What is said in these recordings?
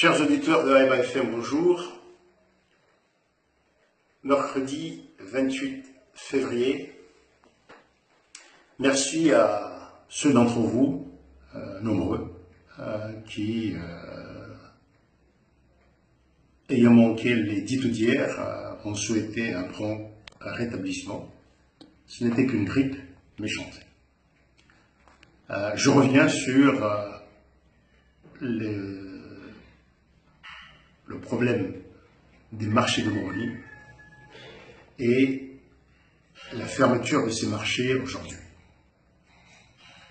Chers auditeurs de Haïba FM, bonjour. Mercredi 28 février. Merci à ceux d'entre vous, nombreux, qui, ayant manqué les dites d'hier, ont souhaité un prompt rétablissement. Ce n'était qu'une grippe méchante. Je reviens sur le problème des marchés de Moroni et la fermeture de ces marchés aujourd'hui.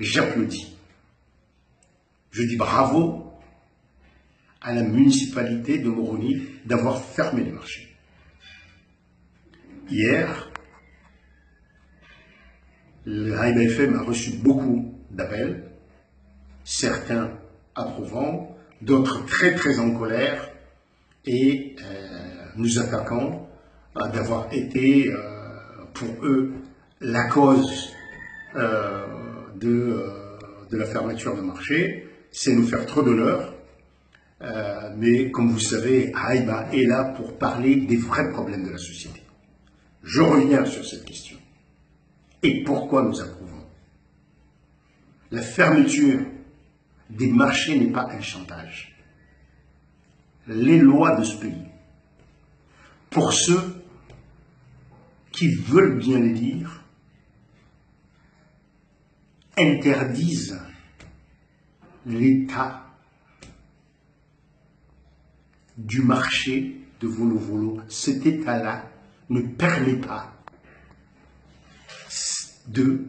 J'applaudis. Je dis bravo à la municipalité de Moroni d'avoir fermé les marchés. Hier, le Haïba FM a reçu beaucoup d'appels, certains approuvant, d'autres très en colère et nous attaquant d'avoir été pour eux la cause de la fermeture de marché. C'est nous faire trop d'honneur, mais comme vous savez, Haïba est là pour parler des vrais problèmes de la société. Je reviens sur cette question. Et pourquoi nous approuvons? La fermeture des marchés n'est pas un chantage. Les lois de ce pays, pour ceux qui veulent bien les lire, interdisent l'état du marché de Volo-Volo. Cet état-là ne permet pas de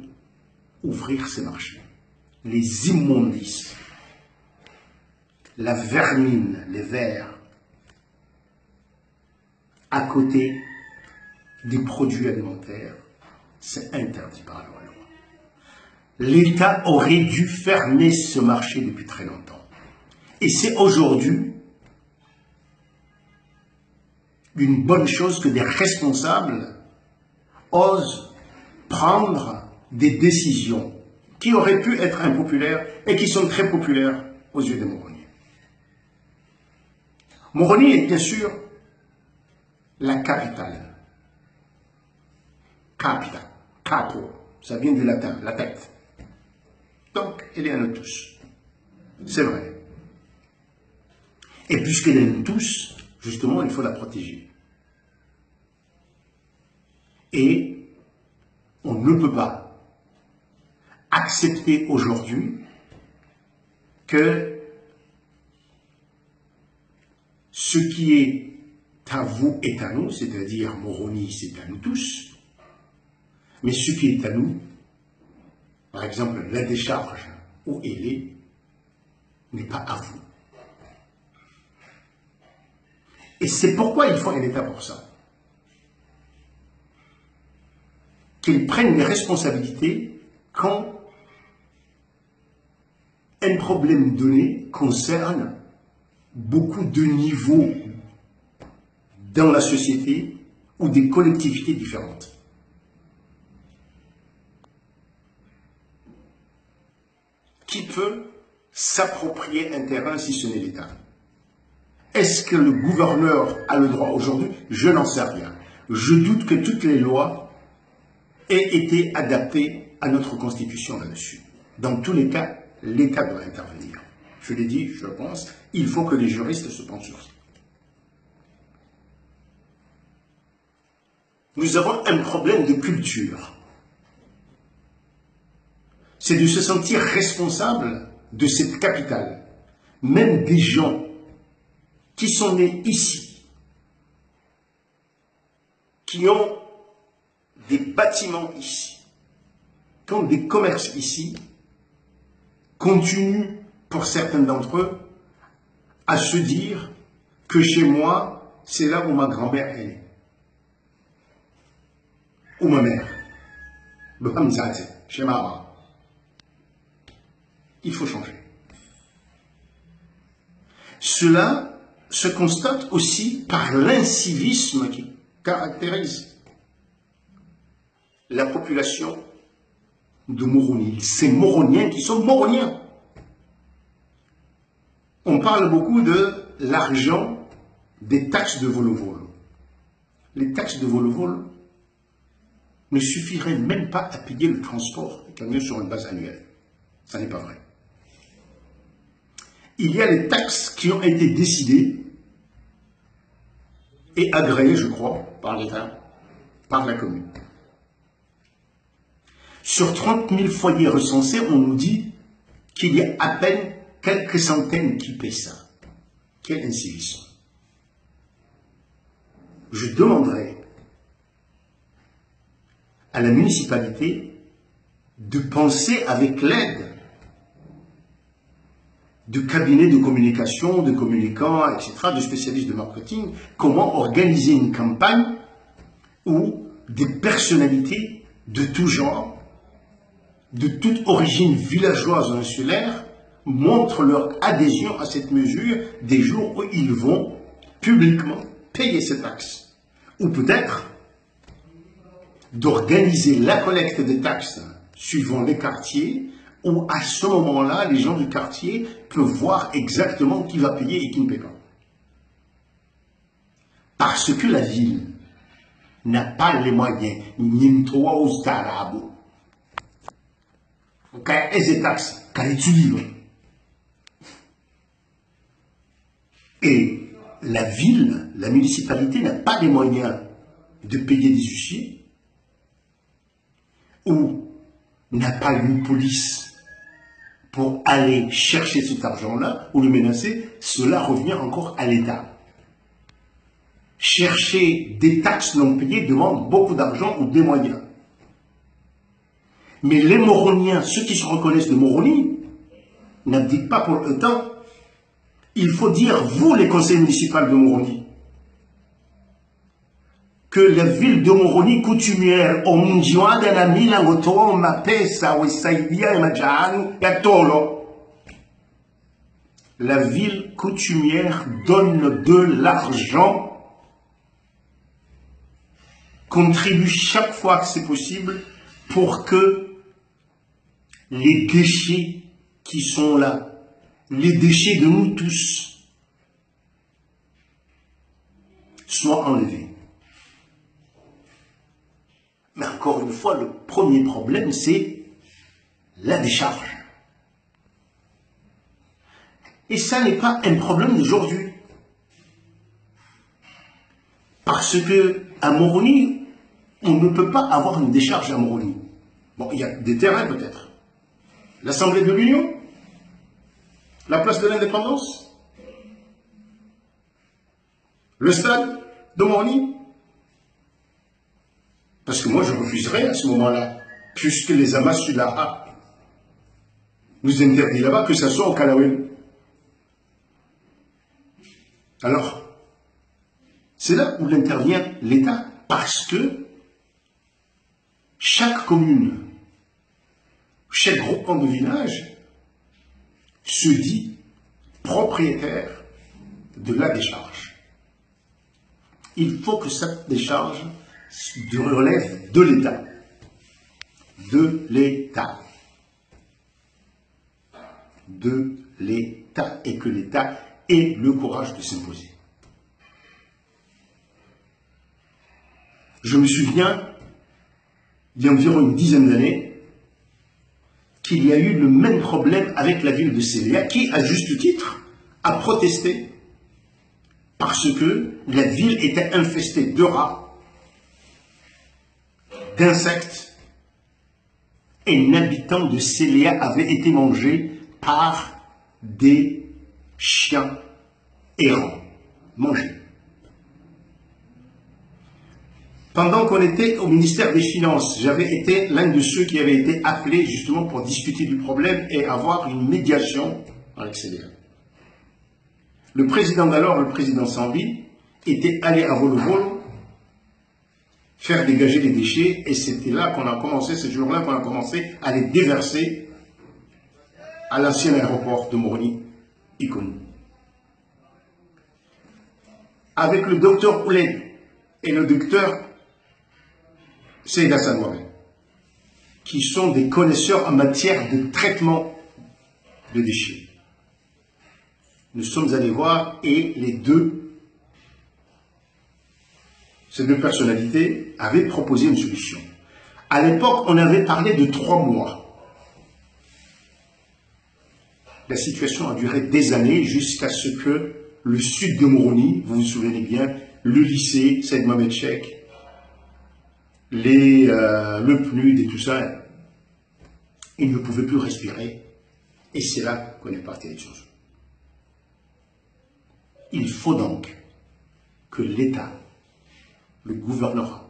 ouvrir ces marchés. Les immondices, la vermine, les vers, à côté des produits alimentaires, c'est interdit par la loi. L'État aurait dû fermer ce marché depuis très longtemps. Et c'est aujourd'hui une bonne chose que des responsables osent prendre des décisions qui auraient pu être impopulaires et qui sont très populaires aux yeux des Moroniens. Moroni est bien sûr la capitale. Capita, capo, ça vient du latin, la tête. Donc, elle est à nous tous. C'est vrai. Et puisqu'elle est à nous tous, justement, il faut la protéger. Et on ne peut pas accepter aujourd'hui que ce qui est à vous est à nous, c'est-à-dire Moroni, c'est à nous tous, mais ce qui est à nous, par exemple la décharge où elle est, n'est pas à vous. Et c'est pourquoi il faut un État pour ça. Qu'il prenne les responsabilités quand un problème donné concerne beaucoup de niveaux dans la société ou des collectivités différentes. Qui peut s'approprier un terrain si ce n'est l'État? Est-ce que le gouverneur a le droit aujourd'hui? Je n'en sais rien. Je doute que toutes les lois aient été adaptées à notre constitution là-dessus. Dans tous les cas, l'État doit intervenir. Je l'ai dit, je pense, il faut que les juristes se penchent sur ça. Nous avons un problème de culture. C'est de se sentir responsable de cette capitale. Même des gens qui sont nés ici, qui ont des bâtiments ici, qui ont des commerces ici, continuent, pour certains d'entre eux, à se dire que chez moi, c'est là où ma grand-mère est. Ou ma mère. Chez ma maman. Il faut changer. Cela se constate aussi par l'incivisme qui caractérise la population de Moroni. Ces Moroniens qui sont Moroniens. On parle beaucoup de l'argent des taxes de vol-au-vol. Les taxes de vol-au-vol ne suffiraient même pas à payer le transport des camions sur une base annuelle. Ça n'est pas vrai. Il y a les taxes qui ont été décidées et agréées, je crois, par l'État, par la commune. Sur 30 000 foyers recensés, on nous dit qu'il y a à peine quelques centaines qui paient ça. Quel incivisme. Je demanderai à la municipalité de penser avec l'aide de cabinets de communication, de communicants, etc., de spécialistes de marketing, comment organiser une campagne où des personnalités de tout genre, de toute origine villageoise ou insulaire, montrent leur adhésion à cette mesure des jours où ils vont publiquement payer ces taxes. Ou peut-être d'organiser la collecte des taxes suivant les quartiers, où à ce moment-là, les gens du quartier peuvent voir exactement qui va payer et qui ne paie pas. Parce que la ville n'a pas les moyens, et la ville, la municipalité n'a pas les moyens de payer des huissiers, ou n'a pas une police pour aller chercher cet argent-là ou le menacer, cela revient encore à l'État. Chercher des taxes non payées demande beaucoup d'argent ou des moyens. Mais les Moroniens, ceux qui se reconnaissent de Moroni, n'abdiquent pas pour autant. Il faut dire, vous les conseils municipaux de Moroni, que la ville de Moroni coutumière, la ville coutumière donne de l'argent, contribue chaque fois que c'est possible pour que les déchets qui sont là, les déchets de nous tous, soient enlevés. Mais encore une fois, le premier problème, c'est la décharge. Et ça n'est pas un problème d'aujourd'hui. Parce que à Moroni, on ne peut pas avoir une décharge à Moroni. Bon, il y a des terrains peut-être. L'Assemblée de l'Union, la place de l'Indépendance, le stade de Moroni. Parce que moi, je refuserais à ce moment-là, puisque les Amas Sulaha nous interdit là-bas, que ça soit au Kalawel. Alors, c'est là où intervient l'État, parce que chaque commune, chaque groupement de village se dit propriétaire de la décharge. Il faut que cette décharge relève de l'État. De l'État. De l'État. Et que l'État ait le courage de s'imposer. Je me souviens, il y a environ une dizaine d'années, qu'il y a eu le même problème avec la ville de Célia, qui, à juste titre, a protesté parce que la ville était infestée de rats, d'insectes, et un habitant de Célia avait été mangé par des chiens errants, mangés. Pendant qu'on était au ministère des Finances, j'avais été l'un de ceux qui avaient été appelés justement pour discuter du problème et avoir une médiation avec Célia. Le président d'alors, le président Sambi, était allé à Volo-Volo faire dégager les déchets, et c'était là qu'on a commencé, ce jour-là qu'on a commencé à les déverser à l'ancien aéroport de Moroni, Iconi. Avec le docteur Ouled et le docteur Seyda Sanouabe, qui sont des connaisseurs en matière de traitement de déchets. Nous sommes allés voir et ces deux personnalités avaient proposé une solution. À l'époque, on avait parlé de 3 mois. La situation a duré des années jusqu'à ce que le sud de Moroni, vous vous souvenez bien, le lycée, Saïd Mohamed Cheikh, le PNUD et tout ça, ils ne pouvaient plus respirer. Et c'est là qu'on est parti à l'élection. Il faut donc que l'État, le gouvernement,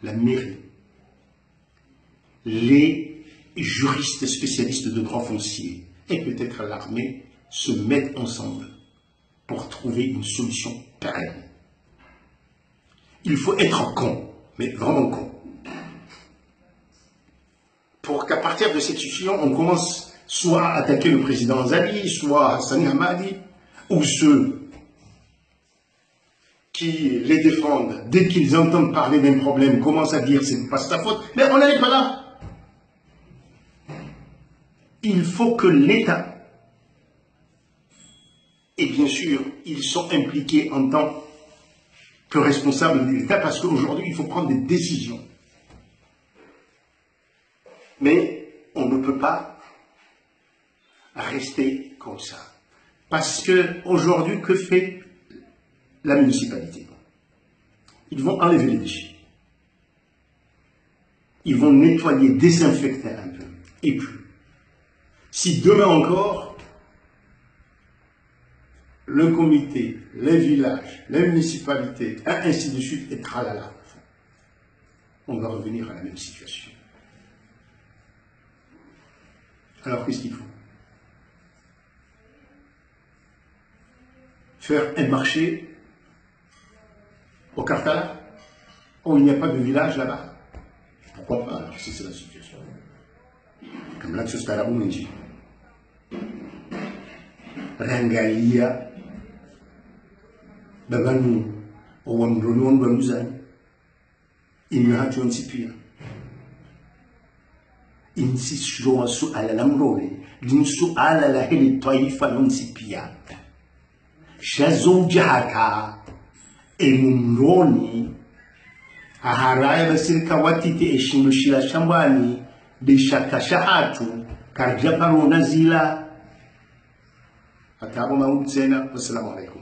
la mairie, les juristes spécialistes de droit foncier et peut-être l'armée se mettent ensemble pour trouver une solution pérenne. Il faut être con, mais vraiment con, pour qu'à partir de cette situation, on commence soit à attaquer le président Zali, soit Hassani Hamadi, ou ceux qui les défendent, dès qu'ils entendent parler d'un problème, commencent à dire c'est pas sa faute, mais on n'est pas là. Il faut que l'État, et bien sûr, ils sont impliqués en tant que responsables de l'État, parce qu'aujourd'hui, il faut prendre des décisions. Mais on ne peut pas rester comme ça. Parce qu'aujourd'hui, que fait la municipalité? Ils vont enlever les déchets. Ils vont nettoyer, désinfecter un peu. Et puis, si demain encore, le comité, les villages, les municipalités, ainsi de suite, et tralala, on va revenir à la même situation. Alors, qu'est-ce qu'il faut? Faire un marché au Kartala, où il n'y a pas de village là-bas. Pourquoi pas, alors, si c'est la situation? Comme là, c'est la Bounji. Rangalia, Babanu, Owamronon Bamuzan, Inuhation Sipia. Insistion su ala namrole, l'insu ala la heli toifa non sipia. Shazo jahaka, emumroni, aharaya basirika watite eshimushila shambani, bishakashahatu, karjaparona zila. Atabo maud sena, wassalamu alaikum.